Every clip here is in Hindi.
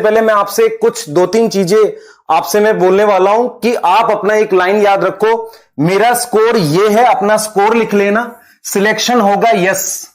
पहले मैं आपसे कुछ 2-3 चीजें आपसे मैं बोलने वाला हूं कि आप अपना एक लाइन याद रखो। मेरा स्कोर ये है, अपना स्कोर लिख लेना। सिलेक्शन होगा यस,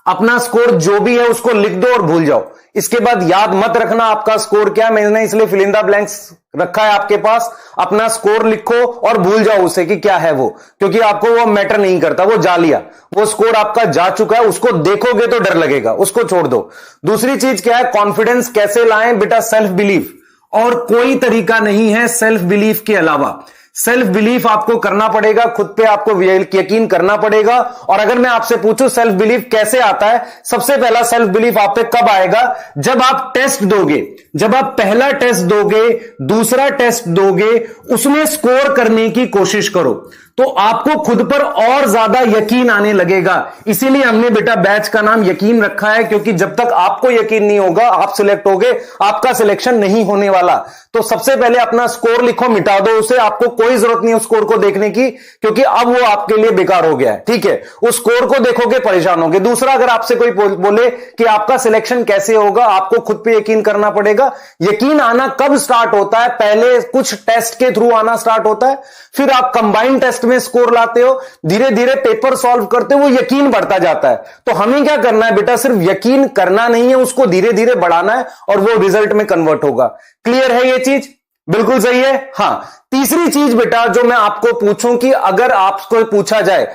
अपना स्कोर जो भी है उसको लिख दो और भूल जाओ। इसके बाद याद मत रखना आपका स्कोर क्या, मैंने इसलिए फिल इन द ब्लैंक्स रखा है आपके पास। अपना स्कोर लिखो और भूल जाओ उसे कि क्या है वो, क्योंकि आपको वो मैटर नहीं करता, वो जा लिया, वो स्कोर आपका जा चुका है। उसको देखोगे तो डर लगेगा, उसको छोड़ दो। दूसरी चीज क्या है, कॉन्फिडेंस कैसे लाएं बेटा? सेल्फ बिलीफ, और कोई तरीका नहीं है सेल्फ बिलीफ के अलावा। सेल्फ बिलीफ आपको करना पड़ेगा, खुद पे आपको यकीन करना पड़ेगा। और अगर मैं आपसे पूछूं सेल्फ बिलीफ कैसे आता है, सबसे पहला सेल्फ बिलीफ आप पे कब आएगा? जब आप टेस्ट दोगे, जब आप पहला टेस्ट दोगे, दूसरा टेस्ट दोगे, उसमें स्कोर करने की कोशिश करो तो आपको खुद पर और ज्यादा यकीन आने लगेगा। इसीलिए हमने बेटा बैच का नाम यकीन रखा है, क्योंकि जब तक आपको यकीन नहीं होगा आप सिलेक्ट होगे, आपका सिलेक्शन नहीं होने वाला। तो सबसे पहले अपना स्कोर लिखो, मिटा दो उसे, आपको कोई जरूरत नहीं है उस स्कोर को देखने की, क्योंकि अब वो आपके लिए बेकार हो गया है। ठीक है, उस स्कोर को देखोगे परेशान होगे। दूसरा, अगर आपसे कोई बोले कि आपका सिलेक्शन कैसे होगा, आपको खुद पे यकीन करना पड़ेगा। यकीन आना कब स्टार्ट होता है? पहले कुछ टेस्ट के थ्रू आना स्टार्ट होता है, फिर आप कंबाइंड टेस्ट में स्कोर लाते हो, धीरे धीरे पेपर सॉल्व करते हो, वो यकीन बढ़ता जाता है। तो हमें क्या करना है बेटा? सिर्फ यकीन करना नहीं है, उसको धीरे धीरे बढ़ाना है और वो रिजल्ट में कन्वर्ट होगा। क्लियर है ये चीज? बिल्कुल सही है। हां, तीसरी चीज बेटा जो मैं आपको पूछूं कि अगर आपको पूछा जाए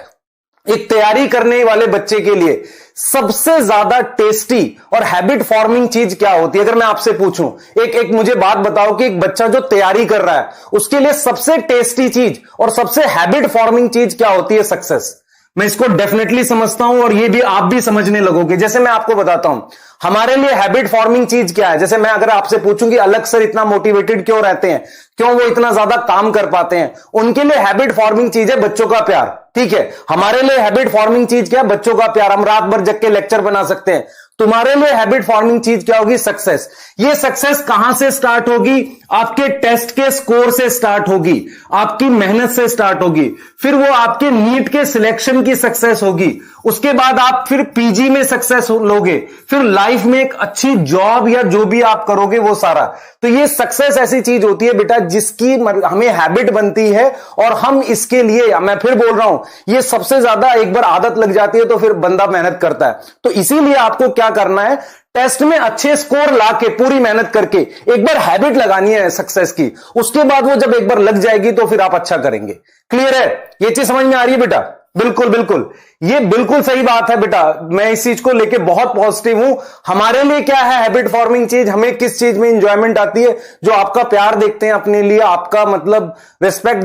एक तैयारी करने वाले बच्चे के लिए सबसे ज्यादा टेस्टी और हैबिट फॉर्मिंग चीज क्या होती है, अगर मैं आपसे पूछूं, एक मुझे बात बताओ कि एक बच्चा जो तैयारी कर रहा है उसके लिए सबसे टेस्टी चीज और सबसे हैबिट फॉर्मिंग चीज क्या होती है? सक्सेस। मैं इसको डेफिनेटली समझता हूं और ये भी आप भी समझने लगोगे। जैसे मैं आपको बताता हूं हमारे लिए हैबिट फॉर्मिंग चीज क्या है। जैसे मैं अगर आपसे पूछूं कि अलग सर इतना मोटिवेटेड क्यों रहते हैं, क्यों वो इतना ज्यादा काम कर पाते हैं, उनके लिए हैबिट फॉर्मिंग चीज है बच्चों का प्यार। ठीक है, हमारे लिए हैबिट फॉर्मिंग चीज क्या है? बच्चों का प्यार। हम रात भर जग के लेक्चर बना सकते हैं। तुम्हारे लिए हैबिट फॉर्मिंग चीज क्या होगी? सक्सेस। ये सक्सेस कहां से स्टार्ट होगी? आपके टेस्ट के स्कोर से स्टार्ट होगी, आपकी मेहनत से स्टार्ट होगी, फिर वो आपके नीट के सिलेक्शन की सक्सेस होगी, उसके बाद आप फिर पीजी में सक्सेस लोगे, फिर लाइफ में एक अच्छी जॉब या जो भी आप करोगे वो सारा। तो ये सक्सेस ऐसी चीज होती है बेटा जिसकी हमें हैबिट बनती है और हम इसके लिए, मैं फिर बोल रहा हूं, ये सबसे ज्यादा एक बार आदत लग जाती है तो फिर बंदा मेहनत करता है। तो इसीलिए आपको क्या करना है, टेस्ट में अच्छे स्कोर लाके पूरी मेहनत करके एक बार हैबिट लगानी है सक्सेस की। उसके बाद वो जब एक बार लग जाएगी तो फिर आप अच्छा करेंगे। क्लियर है? ये चीज समझ में आ रही है बेटा? बिल्कुल बिल्कुल, ये बिल्कुल सही बात है बेटा। मैं इस चीज को लेके बहुत पॉजिटिव हूं। हमारे लिए क्या है हैबिट फॉर्मिंग चीज? हमें किस चीज में इंजॉयमेंट आती है? जो आपका प्यार देखते हैं अपने लिए, आपका मतलब रिस्पेक्ट